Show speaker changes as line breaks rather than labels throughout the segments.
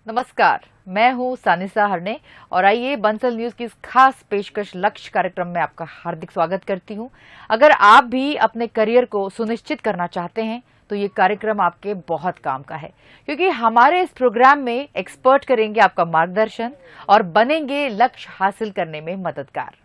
नमस्कार, मैं हूं सानिसा हरने और आइए बंसल न्यूज की इस खास पेशकश लक्ष्य कार्यक्रम में आपका हार्दिक स्वागत करती हूं। अगर आप भी अपने करियर को सुनिश्चित करना चाहते हैं तो ये कार्यक्रम आपके बहुत काम का है, क्योंकि हमारे इस प्रोग्राम में एक्सपर्ट करेंगे आपका मार्गदर्शन और बनेंगे लक्ष्य हासिल करने में मददगार।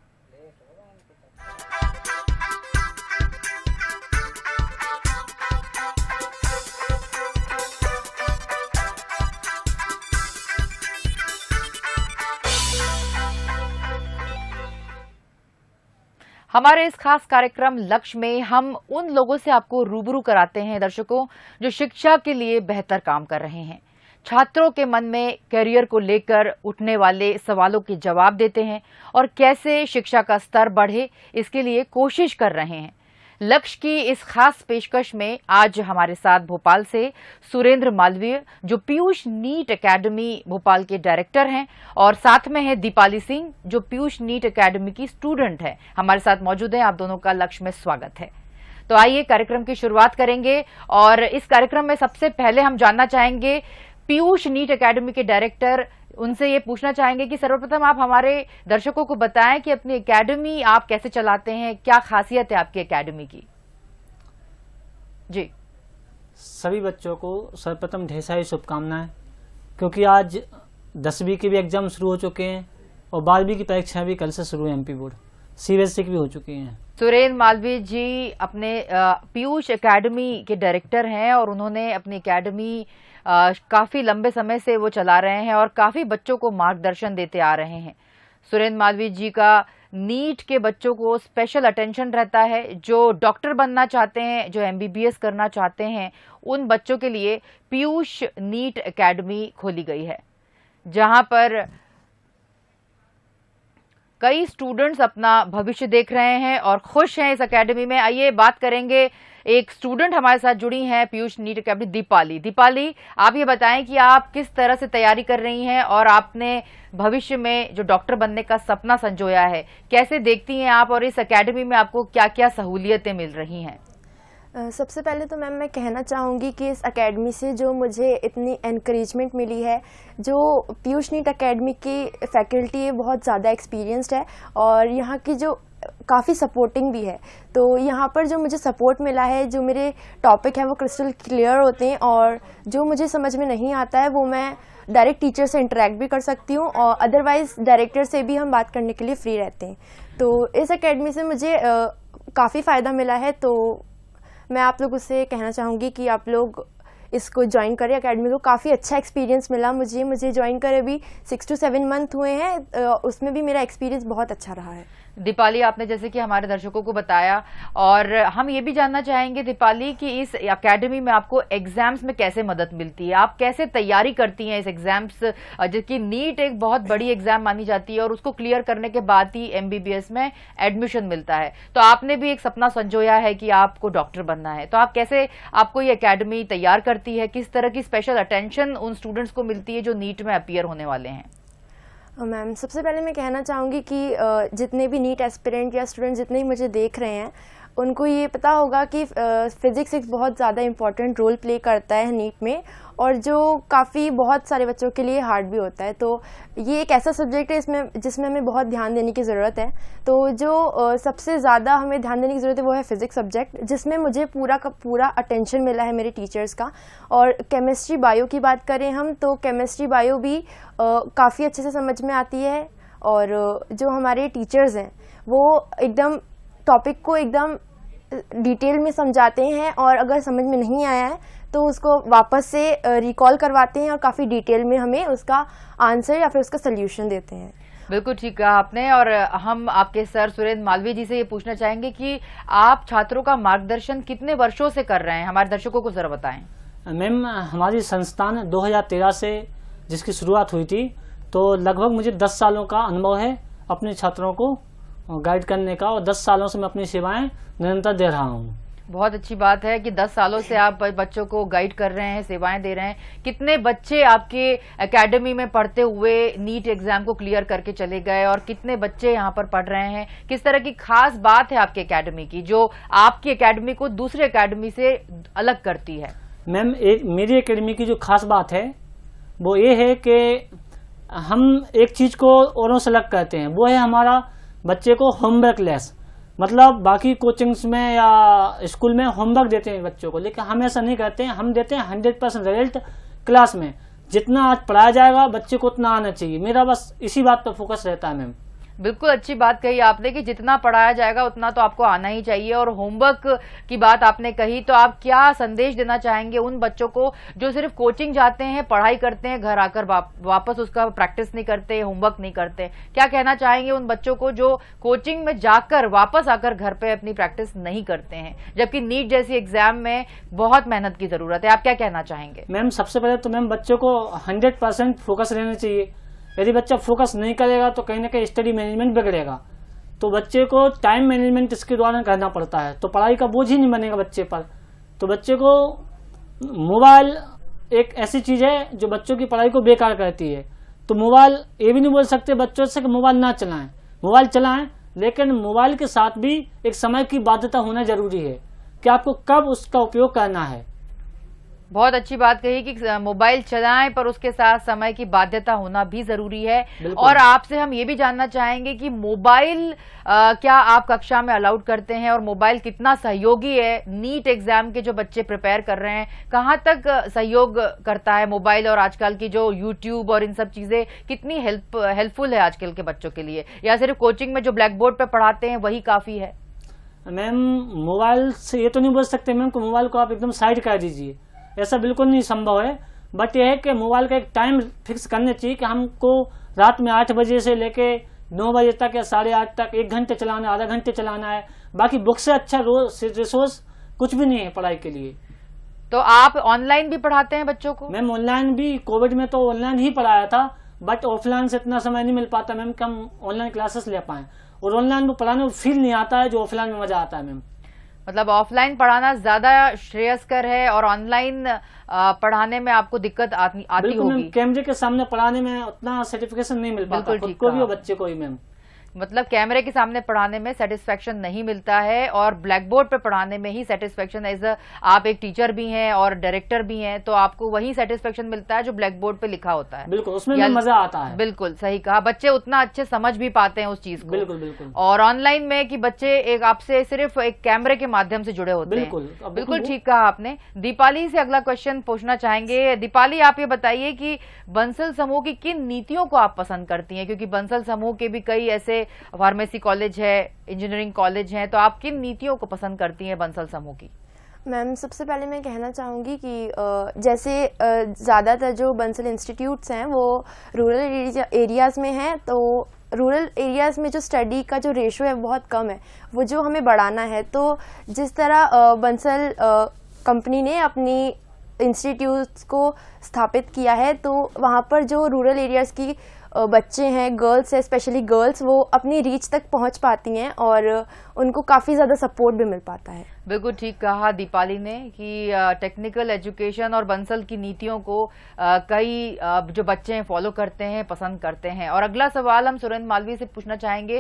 हमारे इस खास कार्यक्रम लक्ष्य में हम उन लोगों से आपको रूबरू कराते हैं दर्शकों, जो शिक्षा के लिए बेहतर काम कर रहे हैं, छात्रों के मन में करियर को लेकर उठने वाले सवालों के जवाब देते हैं और कैसे शिक्षा का स्तर बढ़े इसके लिए कोशिश कर रहे हैं। लक्ष्य की इस खास पेशकश में आज हमारे साथ भोपाल से सुरेंद्र मालवीय, जो पीयूष नीट एकेडमी भोपाल के डायरेक्टर हैं, और साथ में है दीपाली सिंह, जो पीयूष नीट एकेडमी की स्टूडेंट है, हमारे साथ मौजूद हैं। आप दोनों का लक्ष्य में स्वागत है। तो आइए कार्यक्रम की शुरुआत करेंगे और इस कार्यक्रम में सबसे पहले हम जानना चाहेंगे पीयूष नीट एकेडमी के डायरेक्टर, उनसे ये पूछना चाहेंगे कि सर्वप्रथम आप हमारे दर्शकों को बताएं कि अपनी एकेडमी आप कैसे चलाते हैं, क्या खासियत है आपकी एकेडमी की। जी,
सभी बच्चों को सर्वप्रथम ढेर सारी शुभकामनाएं, क्योंकि आज 10वीं के भी एग्जाम शुरू हो चुके हैं और 12वीं की परीक्षाएं भी कल से शुरू है। एमपी बोर्ड सीबीएसई की भी हो चुकी हैं।
सुरेंद्र मालवीय जी अपने पीयूष एकेडमी के डायरेक्टर हैं और उन्होंने अपनी एकेडमी काफी लंबे समय से वो चला रहे हैं और काफी बच्चों को मार्गदर्शन देते आ रहे हैं। सुरेंद्र मालवीय जी का नीट के बच्चों को स्पेशल अटेंशन रहता है, जो डॉक्टर बनना चाहते हैं, जो एमबीबीएस करना चाहते हैं, उन बच्चों के लिए पीयूष नीट एकेडमी खोली गई है, जहां पर कई स्टूडेंट्स अपना भविष्य देख रहे हैं और खुश हैं इस एकेडमी में। आइए बात करेंगे, एक स्टूडेंट हमारे साथ जुड़ी हैं पीयूष नीट एकेडमी, दीपाली, आप ये बताएं कि आप किस तरह से तैयारी कर रही हैं और आपने भविष्य में जो डॉक्टर बनने का सपना संजोया है, कैसे देखती हैं आप और इस एकेडमी में आपको क्या क्या सहूलियतें मिल रही हैं?
सबसे पहले तो मैम मैं कहना चाहूँगी कि इस एकेडमी से जो मुझे इतनी एनकरेजमेंट मिली है, जो पीयूष नीट एकेडमी की फैकल्टी है बहुत ज़्यादा एक्सपीरियंस्ड है और यहाँ की जो काफ़ी सपोर्टिंग भी है। तो यहाँ पर जो मुझे सपोर्ट मिला है, जो मेरे टॉपिक हैं वो क्रिस्टल क्लियर होते हैं और जो मुझे समझ में नहीं आता है वो मैं डायरेक्ट टीचर से इंटरेक्ट भी कर सकती हूँ और अदरवाइज़ डायरेक्टर से भी हम बात करने के लिए फ्री रहते हैं। तो इस एकेडमी से मुझे काफ़ी फ़ायदा मिला है। तो मैं आप लोगों से कहना चाहूँगी कि आप लोग इसको ज्वाइन करें। एकेडमी को काफ़ी अच्छा एक्सपीरियंस मिला मुझे ज्वाइन करे अभी 6 to 7 मंथ हुए हैं, उसमें भी मेरा एक्सपीरियंस बहुत अच्छा रहा है।
दीपाली, आपने जैसे कि हमारे दर्शकों को बताया, और हम ये भी जानना चाहेंगे दीपाली कि इस एकेडमी में आपको एग्जाम्स में कैसे मदद मिलती है, आप कैसे तैयारी करती हैं इस एग्जाम्स, जबकि नीट एक बहुत बड़ी एग्जाम मानी जाती है और उसको क्लियर करने के बाद ही एमबीबीएस में एडमिशन मिलता है। तो आपने भी एक सपना संजोया है कि आपको डॉक्टर बनना है, तो आप कैसे, आपको ये एकेडमी तैयार करती है, किस तरह की स्पेशल अटेंशन उन स्टूडेंट्स को मिलती है जो नीट में अपीयर होने वाले हैं?
मैम, सबसे पहले मैं कहना चाहूँगी कि जितने भी नीट एस्पिरेंट या स्टूडेंट जितने भी मुझे देख रहे हैं, उनको ये पता होगा कि फिज़िक्स एक बहुत ज़्यादा इम्पॉर्टेंट रोल प्ले करता है नीट में और जो काफ़ी बहुत सारे बच्चों के लिए हार्ड भी होता है। तो ये एक ऐसा सब्जेक्ट है जिसमें हमें बहुत ध्यान देने की ज़रूरत है। तो जो सबसे ज़्यादा हमें ध्यान देने की ज़रूरत है वो है फिज़िक्स सब्जेक्ट, जिसमें मुझे पूरा का पूरा अटेंशन मिला है मेरे टीचर्स का। और केमिस्ट्री बायो की बात करें हम, तो केमिस्ट्री बायो भी काफ़ी अच्छे से समझ में आती है और जो हमारे टीचर्स हैं वो एकदम टॉपिक को एकदम डिटेल में समझाते हैं और अगर समझ में नहीं आया है तो उसको वापस से रिकॉल करवाते हैं और काफ़ी डिटेल में हमें उसका आंसर या फिर उसका सल्यूशन देते हैं।
बिल्कुल ठीक कहा आपने। और हम आपके सर सुरेंद्र मालवीय जी से ये पूछना चाहेंगे कि आप छात्रों का मार्गदर्शन कितने वर्षों से कर रहे हैं, हमारे दर्शकों को जरा बताएं।
मैम, हमारी संस्थान 2013 से जिसकी शुरुआत हुई थी, तो लगभग मुझे 10 सालों का अनुभव है अपने छात्रों को गाइड करने का और 10 सालों से मैं अपनी सेवाएं निरंतर दे रहा हूँ।
बहुत अच्छी बात है कि 10 सालों से आप बच्चों को गाइड कर रहे हैं, सेवाएं दे रहे हैं। कितने बच्चे आपके एकेडमी में पढ़ते हुए नीट एग्जाम को क्लियर करके चले गए और कितने बच्चे यहाँ पर पढ़ रहे हैं? किस तरह की खास बात है आपके एकेडमी की जो आपकी एकेडमी को दूसरे एकेडमी से अलग करती है?
मैम, मेरी एकेडमी की जो खास बात है वो ये है कि हम एक चीज़ को औरों से अलग करते हैं, वो है हमारा बच्चे को होमवर्क लेस। मतलब बाकी कोचिंग्स में या स्कूल में होमवर्क देते हैं बच्चों को, लेकिन हम ऐसा नहीं करते हैं। हम देते हैं 100% रिजल्ट क्लास में। जितना आज पढ़ाया जाएगा बच्चे को उतना आना चाहिए। मेरा बस इसी बात पर फोकस रहता है मैम।
बिल्कुल अच्छी बात कही आपने कि जितना पढ़ाया जाएगा उतना तो आपको आना ही चाहिए। और होमवर्क की बात आपने कही, तो आप क्या संदेश देना चाहेंगे उन बच्चों को जो सिर्फ कोचिंग जाते हैं, पढ़ाई करते हैं, घर आकर वापस उसका प्रैक्टिस नहीं करते, होमवर्क नहीं करते? क्या कहना चाहेंगे उन बच्चों को जो कोचिंग में जाकर वापस आकर घर पे अपनी प्रैक्टिस नहीं करते हैं, जबकि नीट जैसी एग्जाम में बहुत मेहनत की जरूरत है? आप क्या कहना चाहेंगे?
मैम सबसे पहले तो मैम बच्चों को 100% फोकस रहना चाहिए। यदि बच्चा फोकस नहीं करेगा तो कहीं ना कहीं स्टडी मैनेजमेंट बिगड़ेगा। तो बच्चे को टाइम मैनेजमेंट इसके द्वारा करना पड़ता है, तो पढ़ाई का बोझ ही नहीं बनेगा बच्चे पर। तो बच्चे को मोबाइल एक ऐसी चीज़ है जो बच्चों की पढ़ाई को बेकार करती है। तो मोबाइल ये भी नहीं बोल सकते बच्चों से कि मोबाइल ना चलाएं, मोबाइल चलाएं, लेकिन मोबाइल के साथ भी एक समय की बाध्यता होना जरूरी है कि आपको कब उसका उपयोग करना है।
बहुत अच्छी बात कही कि मोबाइल चलाएं, पर उसके साथ समय की बाध्यता होना भी जरूरी है। और आपसे हम ये भी जानना चाहेंगे कि मोबाइल क्या आप कक्षा में अलाउड करते हैं, और मोबाइल कितना सहयोगी है नीट एग्जाम के जो बच्चे प्रिपेयर कर रहे हैं? कहाँ तक सहयोग करता है मोबाइल, और आजकल की जो यूट्यूब और इन सब चीजें कितनी हेल्पफुल है आजकल के बच्चों के लिए, या सिर्फ कोचिंग में जो ब्लैक बोर्ड पे पढ़ाते हैं वही काफी है?
मैम मोबाइल से ये तो नहीं बोल सकते मैम को मोबाइल को आप एकदम साइड कर दीजिए, ऐसा बिल्कुल नहीं संभव है। बट यह है कि मोबाइल का एक टाइम फिक्स करना चाहिए कि हमको रात में 8 बजे से लेके 9 बजे तक या 8:30 तक 1 घंटे चलाना है, आधा घंटे चलाना है। बाकी बुक से अच्छा रिसोर्स कुछ भी नहीं है पढ़ाई के लिए।
तो आप ऑनलाइन भी पढ़ाते हैं बच्चों को?
मैम ऑनलाइन भी, कोविड में तो ऑनलाइन ही पढ़ाया था, बट ऑफलाइन से इतना समय नहीं मिल पाता मैम कि हम ऑनलाइन क्लासेस ले पाएं। और ऑनलाइन में पढ़ाने में फील नहीं आता है जो ऑफलाइन में मजा आता है मैम।
मतलब ऑफलाइन पढ़ाना ज्यादा श्रेयस्कर है और ऑनलाइन पढ़ाने में आपको दिक्कत आती होगी?
कैमरे के सामने पढ़ाने में उतना सर्टिफिकेशन नहीं मिल पाता खुद को भी और बच्चे को भी मैम।
मतलब कैमरे के सामने पढ़ाने में सेटिस्फेक्शन नहीं मिलता है, और ब्लैक बोर्ड पे पढ़ाने में ही सेटिस्फेक्शन। एज आप एक टीचर भी हैं और डायरेक्टर भी हैं, तो आपको वही सेटिस्फेक्शन मिलता है जो ब्लैक बोर्ड पे लिखा होता है।
बिल्कुल, उसमें मजा आता है।
बिल्कुल सही कहा, बच्चे उतना अच्छे समझ भी पाते हैं उस चीज को।
बिल्कुल बिल्कुल।
और ऑनलाइन में कि बच्चे एक आपसे सिर्फ एक कैमरे के माध्यम से जुड़े होते हैं। बिल्कुल ठीक कहा आपने। दीपाली से अगला क्वेश्चन पूछना चाहेंगे। दीपाली, आप ये बताइए कि बंसल समूह की किन नीतियों को आप पसंद करती हैं, क्योंकि बंसल समूह के भी कई ऐसे फार्मेसी कॉलेज है, इंजीनियरिंग कॉलेज है, तो आप किन नीतियों को पसंद करती हैं बंसल समूह की?
मैम सबसे पहले मैं कहना चाहूँगी कि जैसे ज़्यादातर जो बंसल इंस्टीट्यूट्स हैं वो रूरल एरियाज़ में हैं, तो रूरल एरियाज़ में जो स्टडी का जो रेशो है बहुत कम है, वो जो हमें बढ़ाना है। तो जिस तरह बंसल कंपनी ने अपनी इंस्टीट्यूट्स को स्थापित किया है, तो वहाँ पर जो रूरल एरियाज़ की बच्चे हैं, गर्ल्स है, स्पेशली गर्ल्स, वो अपनी रीच तक पहुंच पाती हैं और उनको काफ़ी ज़्यादा सपोर्ट भी मिल पाता है।
बिल्कुल ठीक कहा दीपाली ने कि टेक्निकल एजुकेशन और बंसल की नीतियों को कई जो बच्चे हैं फॉलो करते हैं, पसंद करते हैं। और अगला सवाल हम सुरेंद्र मालवीय से पूछना चाहेंगे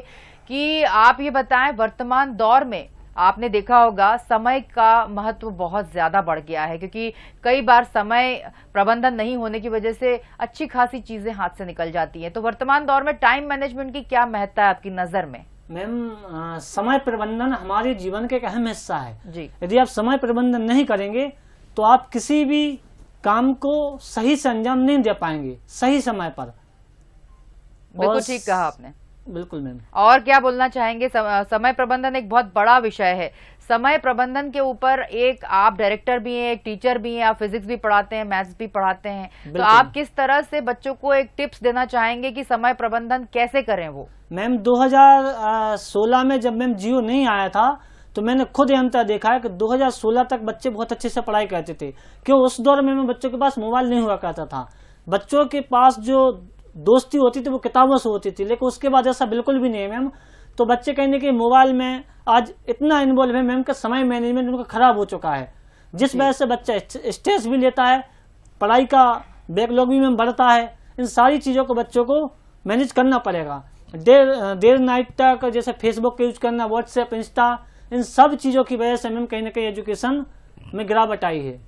कि आप ये बताएं, वर्तमान दौर में आपने देखा होगा समय का महत्व बहुत ज्यादा बढ़ गया है, क्योंकि कई बार समय प्रबंधन नहीं होने की वजह से अच्छी खासी चीजें हाथ से निकल जाती हैं। तो वर्तमान दौर में टाइम मैनेजमेंट की क्या महत्ता है आपकी नजर में?
मैम समय प्रबंधन हमारे जीवन का एक अहम हिस्सा है
जी।
यदि आप समय प्रबंधन नहीं करेंगे तो आप किसी भी काम को सही से अंजाम नहीं दे पाएंगे सही समय पर।
बिल्कुल ठीक कहा आपने।
बिल्कुल मैम।
और क्या बोलना चाहेंगे? समय प्रबंधन एक बहुत बड़ा विषय है। समय प्रबंधन के ऊपर एक आप डायरेक्टर भी हैं, एक टीचर भी हैं, आप फिजिक्स भी पढ़ाते हैं, मैथ्स भी पढ़ाते हैं, तो आप किस तरह से बच्चों को एक टिप्स देना चाहेंगे कि समय प्रबंधन कैसे करें वो?
मैम 2016 में जब मैम जियो नहीं आया था तो मैंने खुद अंतर देखा है कि 2016 तक बच्चे बहुत अच्छे से पढ़ाई करते थे, क्यों उस दौर में बच्चों के पास मोबाइल नहीं हुआ करता था। बच्चों के पास जो दोस्ती होती थी वो किताबों से होती थी, लेकिन उसके बाद ऐसा बिल्कुल भी नहीं है मैम। तो बच्चे कहने के मोबाइल में आज इतना इन्वॉल्व है मैम का समय मैनेजमेंट उनका खराब हो चुका है, जिस वजह से बच्चा स्ट्रेस भी लेता है, पढ़ाई का बैकलॉग भी मैम बढ़ता है। इन सारी चीज़ों को बच्चों को मैनेज करना पड़ेगा। देर नाइट तक जैसे फेसबुक का यूज करना, व्हाट्सएप, इंस्टा, इन सब चीज़ों की वजह से मैम कहीं ना कहीं एजुकेशन में गिरावट आई है।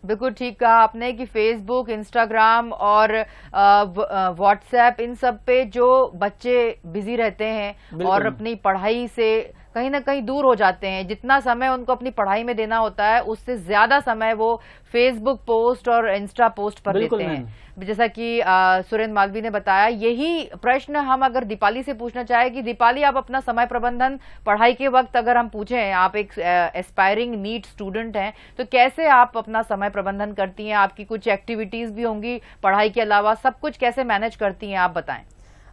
बिल्कुल ठीक कहा आपने कि फेसबुक, इंस्टाग्राम और व्हाट्सएप, इन सब पे जो बच्चे बिजी रहते हैं और अपनी पढ़ाई से कहीं ना कहीं दूर हो जाते हैं। जितना समय उनको अपनी पढ़ाई में देना होता है उससे ज्यादा समय वो फेसबुक पोस्ट और इंस्टा पोस्ट पर देते हैं। जैसा कि सुरेंद्र मालवीय ने बताया, यही प्रश्न हम अगर दीपाली से पूछना चाहे कि दीपाली, आप अपना समय प्रबंधन पढ़ाई के वक्त अगर हम पूछें, आप एक एस्पायरिंग नीट स्टूडेंट हैं, तो कैसे आप अपना समय प्रबंधन करती हैं? आपकी कुछ एक्टिविटीज भी होंगी पढ़ाई के अलावा, सब कुछ कैसे मैनेज करती हैं, आप बताएं।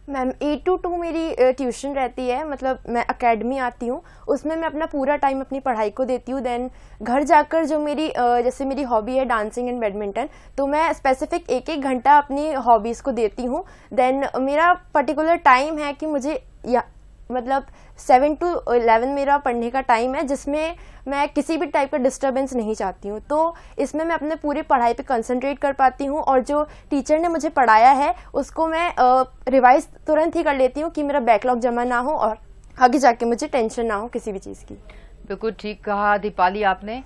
मैम 8 to 2 मेरी ट्यूशन रहती है, मतलब मैं एकेडमी आती हूँ, उसमें मैं अपना पूरा टाइम अपनी पढ़ाई को देती हूँ। देन घर जाकर जो मेरी जैसे मेरी हॉबी है डांसिंग एंड बैडमिंटन, तो मैं स्पेसिफिक 1-1 घंटा अपनी हॉबीज़ को देती हूँ। देन मेरा पर्टिकुलर टाइम है कि मुझे मतलब 7 to 11 मेरा पढ़ने का टाइम है, जिसमें मैं किसी भी टाइप का डिस्टर्बेंस नहीं चाहती हूँ। तो इसमें मैं अपने पूरी पढ़ाई पे कंसंट्रेट कर पाती हूँ और जो टीचर ने मुझे पढ़ाया है उसको मैं रिवाइज तुरंत ही कर लेती हूँ कि मेरा बैकलॉग जमा ना हो और आगे जाके मुझे टेंशन ना हो किसी भी चीज़ की।
बिल्कुल ठीक कहा दीपाली आपने।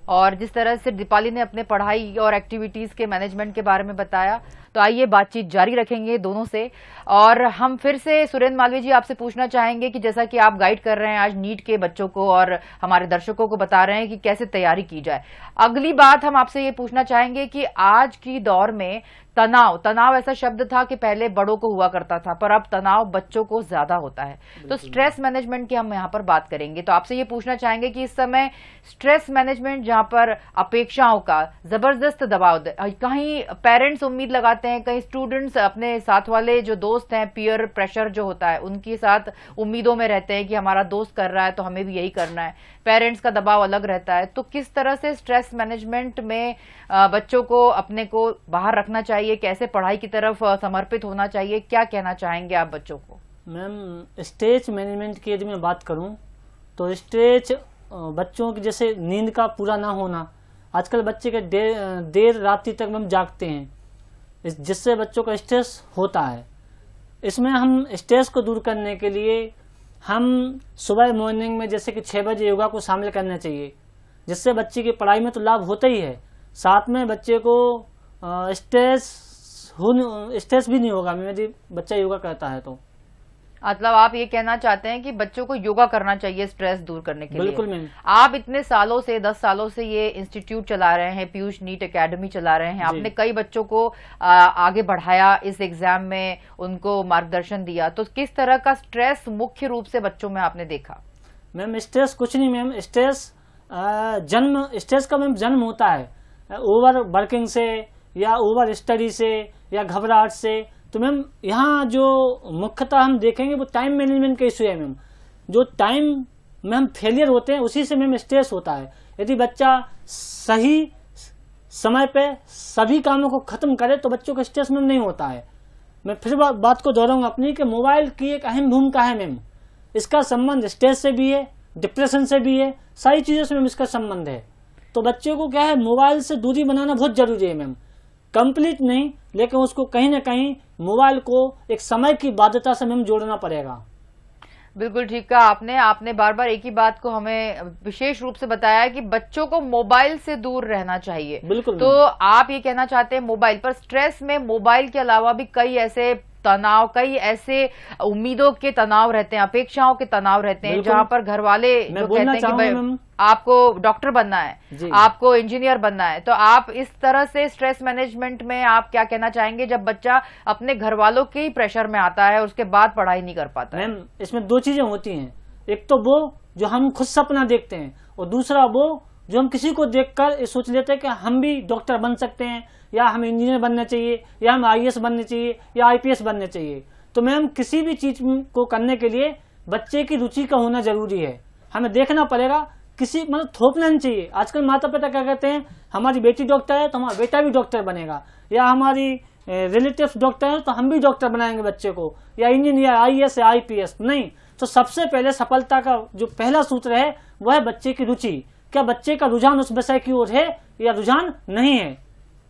और जिस तरह से दीपाली ने अपने पढ़ाई और एक्टिविटीज के मैनेजमेंट के बारे में बताया, तो आइए बातचीत जारी रखेंगे दोनों से। और हम फिर से सुरेंद्र मालवीय जी आपसे पूछना चाहेंगे कि जैसा कि आप गाइड कर रहे हैं आज नीट के बच्चों को और हमारे दर्शकों को बता रहे हैं कि कैसे तैयारी की जाए, अगली बात हम आपसे ये पूछना चाहेंगे कि आज की दौर में तनाव ऐसा शब्द था कि पहले बड़ों को हुआ करता था, पर अब तनाव बच्चों को ज्यादा होता है। तो स्ट्रेस मैनेजमेंट की हम यहाँ पर बात करेंगे। तो आपसे ये पूछना चाहेंगे कि इस समय स्ट्रेस मैनेजमेंट, जहाँ पर अपेक्षाओं का जबरदस्त दबाव, कहीं पेरेंट्स उम्मीद लगाते हैं, कहीं स्टूडेंट्स अपने साथ वाले जो दोस्त हैं, पीयर प्रेशर जो होता है उनके साथ उम्मीदों में रहते हैं कि हमारा दोस्त कर रहा है तो हमें भी यही करना है, पेरेंट्स का दबाव अलग रहता है। तो किस तरह से स्ट्रेस मैनेजमेंट में बच्चों को अपने को बाहर रखना चाहिए, कैसे पढ़ाई की तरफ समर्पित होना चाहिए, क्या कहना चाहेंगे आप बच्चों को?
मैम स्ट्रेस मैनेजमेंट की यदि मैं बात करूं तो स्ट्रेस बच्चों की जैसे नींद का पूरा ना होना, आजकल बच्चे के देर रात्रि तक मैम जागते हैं, जिससे बच्चों का स्ट्रेस होता है। इसमें हम स्ट्रेस को दूर करने के लिए हम सुबह मॉर्निंग में जैसे कि 6 बजे योगा को शामिल करना चाहिए, जिससे बच्चे की पढ़ाई में तो लाभ होता ही है, साथ में बच्चे को स्ट्रेस भी नहीं होगा यदि बच्चा योगा करता है। तो
मतलब आप ये कहना चाहते हैं कि बच्चों को योगा करना चाहिए स्ट्रेस दूर करने के लिए?
बिल्कुल मैम।
आप इतने सालों से 10 सालों से ये इंस्टीट्यूट चला रहे हैं, पीयूष नीट एकेडमी चला रहे हैं, आपने कई बच्चों को आगे बढ़ाया, इस एग्जाम में उनको मार्गदर्शन दिया, तो किस तरह का स्ट्रेस मुख्य रूप से बच्चों में आपने देखा?
मैम स्ट्रेस कुछ नहीं मैम, स्ट्रेस का मैम जन्म होता है ओवर वर्किंग से या ओवर स्टडी से या घबराहट से। तो मैम यहाँ जो मुख्यतः हम देखेंगे वो टाइम मैनेजमेंट का इशू है मैम। जो टाइम में हम फेलियर होते हैं उसी से मैम स्ट्रेस होता है। यदि बच्चा सही समय पे सभी कामों को खत्म करे तो बच्चों को स्ट्रेस मैम नहीं होता है। मैं फिर बात को दोहराऊंगा अपनी कि मोबाइल की एक अहम भूमिका है मैम, इसका संबंध स्ट्रेस से भी है, डिप्रेशन से भी है, सारी चीज़ों से मैम इसका संबंध है। तो बच्चों को क्या है, मोबाइल से दूरी बनाना बहुत जरूरी है मैम, कंप्लीट नहीं लेकिन उसको कहीं ना कहीं मोबाइल को एक समय की बाध्यता से मैम जोड़ना पड़ेगा।
बिल्कुल ठीक कहा आपने बार बार एक ही बात को हमें विशेष रूप से बताया कि बच्चों को मोबाइल से दूर रहना चाहिए।
बिल्कुल।
तो आप ये कहना चाहते हैं मोबाइल पर, स्ट्रेस में मोबाइल के अलावा भी कई ऐसे तनाव, कई ऐसे उम्मीदों के तनाव रहते हैं, अपेक्षाओं के तनाव रहते हैं, जहां पर घर वाले जो कहते हैं कि भाई आपको डॉक्टर बनना है, आपको इंजीनियर बनना है, तो आप इस तरह से स्ट्रेस मैनेजमेंट में आप क्या कहना चाहेंगे जब बच्चा अपने घर वालों के ही प्रेशर में आता है, उसके बाद पढ़ाई नहीं कर पाता है?
मैम इसमें 2 चीजें होती हैं, एक तो वो जो हम खुद सपना देखते हैं और दूसरा वो जो हम किसी को देखकर सोच लेते हैं कि हम भी डॉक्टर बन सकते हैं या हमें इंजीनियर बनना चाहिए या हम IAS बनने चाहिए या IPS बनने चाहिए। तो मैम किसी भी चीज को करने के लिए बच्चे की रुचि का होना जरूरी है। हमें देखना पड़ेगा, किसी मतलब थोपना नहीं चाहिए। आजकल माता पिता क्या कहते हैं, हमारी बेटी डॉक्टर है तो हमारा बेटा भी डॉक्टर बनेगा, या हमारी रिलेटिव्स डॉक्टर है तो हम भी डॉक्टर बनाएंगे बच्चे को, या इंजीनियर IAS या IPS। नहीं, तो सबसे पहले सफलता का जो पहला सूत्र है वह है बच्चे की रुचि। क्या बच्चे का रुझान उस विषय की ओर है या रुझान नहीं है?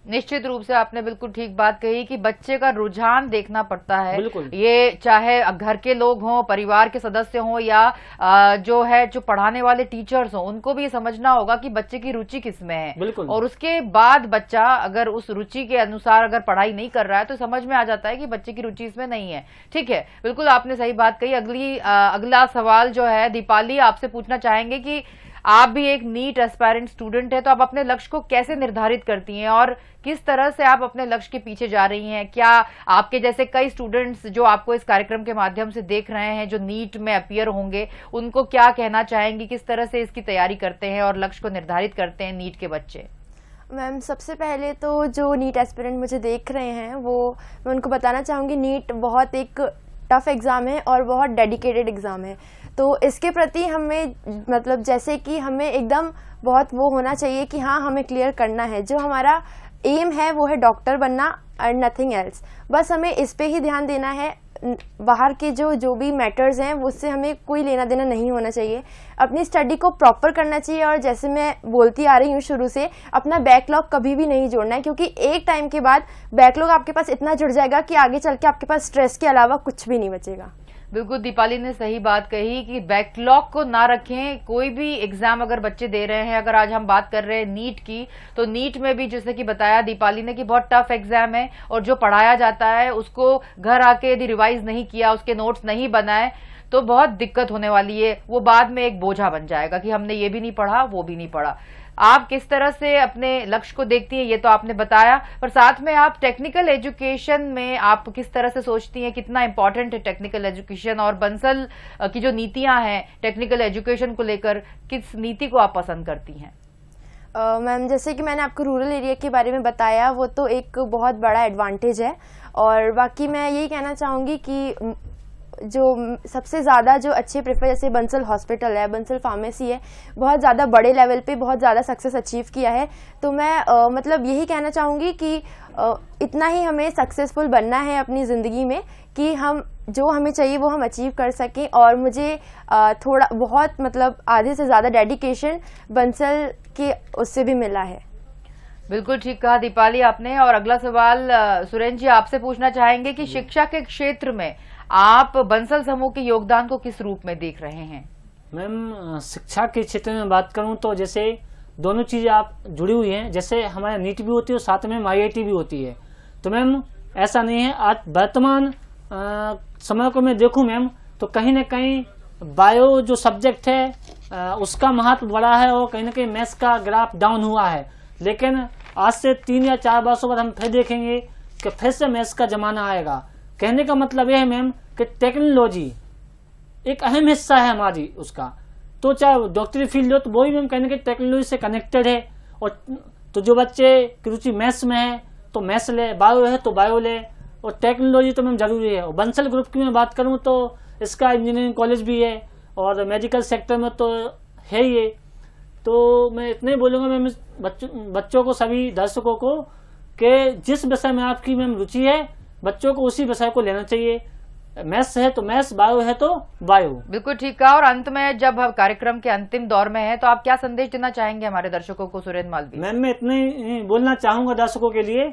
निश्चित रूप से आपने बिल्कुल ठीक बात कही कि बच्चे का रुझान देखना पड़ता है।
बिल्कुल।
ये चाहे घर के लोग हों, परिवार के सदस्य हों, या जो पढ़ाने वाले टीचर्स हों, उनको भी ये समझना होगा कि बच्चे की रुचि किसमें है।
बिल्कुल।
और उसके बाद बच्चा अगर उस रुचि के अनुसार अगर पढ़ाई नहीं कर रहा है तो समझ में आ जाता है कि बच्चे की रुचि इसमें नहीं है। ठीक है, बिल्कुल आपने सही बात कही। अगला सवाल जो है दीपाली, आपसे पूछना चाहेंगे कि आप भी एक नीट एस्पायरेंट स्टूडेंट है, तो आप अपने लक्ष्य को कैसे निर्धारित करती हैं और किस तरह से आप अपने लक्ष्य के पीछे जा रही हैं? क्या आपके जैसे कई स्टूडेंट्स जो आपको इस कार्यक्रम के माध्यम से देख रहे हैं, जो नीट में अपीयर होंगे, उनको क्या कहना चाहेंगी? किस तरह से इसकी तैयारी करते हैं और लक्ष्य को निर्धारित करते हैं नीट के बच्चे?
मैम, सबसे पहले तो जो नीट एस्पिरेंट मुझे देख रहे हैं मैं उनको बताना चाहूँगी, नीट बहुत एक टफ एग्ज़ाम है और बहुत डेडिकेटेड एग्ज़ाम है। तो इसके प्रति हमें मतलब जैसे कि हमें एकदम बहुत वो होना चाहिए कि हाँ, हमें क्लियर करना है। जो हमारा एम है वो है डॉक्टर बनना एंड नथिंग एल्स। बस हमें इस पे ही ध्यान देना है। बाहर के जो भी मैटर्स हैं उससे हमें कोई लेना देना नहीं होना चाहिए। अपनी स्टडी को प्रॉपर करना चाहिए और जैसे मैं बोलती आ रही हूँ शुरू से, अपना बैकलॉग कभी भी नहीं जोड़ना है, क्योंकि एक टाइम के बाद बैकलॉग आपके पास इतना जुड़ जाएगा कि आगे चल के आपके पास स्ट्रेस के अलावा कुछ भी नहीं बचेगा।
बिल्कुल, दीपाली ने सही बात कही कि बैकलॉग को ना रखें। कोई भी एग्जाम अगर बच्चे दे रहे हैं, अगर आज हम बात कर रहे हैं नीट की, तो नीट में भी जैसे कि बताया दीपाली ने कि बहुत टफ एग्जाम है और जो पढ़ाया जाता है उसको घर आके यदि रिवाइज नहीं किया, उसके नोट्स नहीं बनाए, तो बहुत दिक्कत होने वाली है। वो बाद में एक बोझा बन जाएगा कि हमने ये भी नहीं पढ़ा, वो भी नहीं पढ़ा। आप किस तरह से अपने लक्ष्य को देखती हैं ये तो आपने बताया, पर साथ में आप टेक्निकल एजुकेशन में आप किस तरह से सोचती हैं, कितना इंपॉर्टेंट है टेक्निकल एजुकेशन, और बंसल की जो नीतियां हैं टेक्निकल एजुकेशन को लेकर, किस नीति को आप पसंद करती हैं?
मैम, जैसे कि मैंने आपको रूरल एरिया के बारे में बताया, वो तो एक बहुत बड़ा एडवांटेज है। और बाकी मैं यही कहना चाहूँगी कि जो सबसे ज़्यादा जो अच्छे प्रेफर, जैसे बंसल हॉस्पिटल है, बंसल फार्मेसी है, बहुत ज़्यादा बड़े लेवल पे बहुत ज़्यादा सक्सेस अचीव किया है। तो मैं मतलब यही कहना चाहूँगी कि इतना ही हमें सक्सेसफुल बनना है अपनी ज़िंदगी में कि हम जो हमें चाहिए वो हम अचीव कर सकें। और मुझे थोड़ा बहुत मतलब आधे से ज़्यादा डेडिकेशन बंसल के उससे भी मिला है।
बिल्कुल ठीक कहा दीपाली आपने। और अगला सवाल सुरेंद्र जी आपसे पूछना चाहेंगे कि शिक्षा के क्षेत्र में आप बंसल समूह के योगदान को किस रूप में देख रहे हैं?
मैम, शिक्षा के क्षेत्र में बात करूं तो जैसे दोनों चीज़ें आप जुड़ी हुई हैं। जैसे हमारे नीट भी होती है और साथ में IIT भी होती है। तो मैम ऐसा नहीं है, आज वर्तमान समय को मैं देखूं मैम, तो कहीं ना कहीं बायो जो सब्जेक्ट है उसका महत्व बढ़ा है और कहीं ना कहीं मैथ्स का ग्राफ डाउन हुआ है। लेकिन आज से 3 या 4 वर्षों बाद हम फिर देखेंगे कि फिर से मैथ्स का जमाना आएगा। कहने का मतलब यह है मैम कि टेक्नोलॉजी एक अहम हिस्सा है हमारी उसका। तो चाहे डॉक्टरी फील्ड हो तो वो भी मैम कहने के टेक्नोलॉजी से कनेक्टेड है। और तो जो बच्चे की रुचि मैथ्स में है तो मैथ्स ले, बायो है तो बायो ले, और टेक्नोलॉजी तो मैम जरूरी है। और बंसल ग्रुप की मैं बात करूँ तो इसका इंजीनियरिंग कॉलेज भी है और मेडिकल सेक्टर में तो है ही है। तो मैं इतना ही बोलूँगा मैम बच्चों को, सभी दर्शकों को, कि जिस विषय में आपकी मैम रुचि है बच्चों को उसी विषय को लेना चाहिए। मैथ्स है तो मैथ्स, बायो है तो बायो।
बिल्कुल ठीक कहा। और अंत में जब हम कार्यक्रम के अंतिम दौर में है तो आप क्या संदेश देना चाहेंगे हमारे दर्शकों को, सुरेंद्र मालवीय?
मैम, मैं इतना ही बोलना चाहूंगा दर्शकों के लिए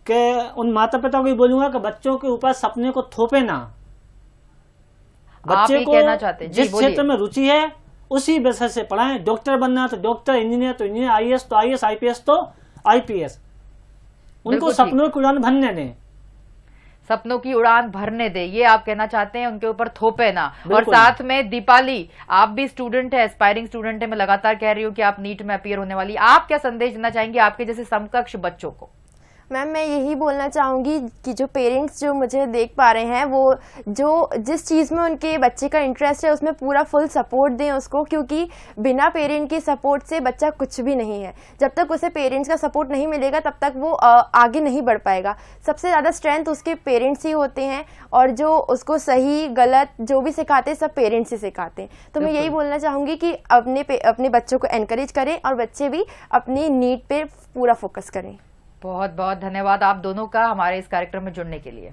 कि उन माता पिता को भी बोलूंगा कि बच्चों के ऊपर सपने को थोपे ना। बच्चे को कहना चाहते जिस क्षेत्र में रुचि है उसी विषय से पढ़ाएं। डॉक्टर बनना तो डॉक्टर, इंजीनियर तो इंजीनियर, IAS तो IAS, IPS तो IPS। उनको सपनों की उड़ान भरने दें,
सपनों की उड़ान भरने दे, ये आप कहना चाहते हैं, उनके ऊपर थोपे ना। और साथ में दीपाली, आप भी स्टूडेंट है, एस्पायरिंग स्टूडेंट है, मैं लगातार कह रही हूँ कि आप नीट में अपीयर होने वाली, आप क्या संदेश देना चाहेंगे आपके जैसे समकक्ष बच्चों को?
मैम, मैं यही बोलना चाहूँगी कि जो पेरेंट्स जो मुझे देख पा रहे हैं वो जिस चीज़ में उनके बच्चे का इंटरेस्ट है उसमें पूरा फुल सपोर्ट दें उसको, क्योंकि बिना पेरेंट के सपोर्ट से बच्चा कुछ भी नहीं है। जब तक उसे पेरेंट्स का सपोर्ट नहीं मिलेगा तब तक वो आगे नहीं बढ़ पाएगा। सबसे ज़्यादा स्ट्रेंथ उसके पेरेंट्स ही होते हैं और जो उसको सही गलत जो भी सिखाते हैं सब पेरेंट्स ही सिखाते हैं। तो मैं यही बोलना चाहूँगी कि अपने बच्चों को एनकरेज करें और बच्चे भी अपनी नीड पे पूरा फोकस करें।
बहुत बहुत धन्यवाद आप दोनों का हमारे इस कार्यक्रम में जुड़ने के लिए।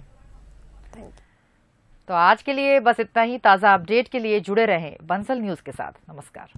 तो आज के लिए बस इतना ही। ताज़ा अपडेट के लिए जुड़े रहें बंसल न्यूज़ के साथ। नमस्कार।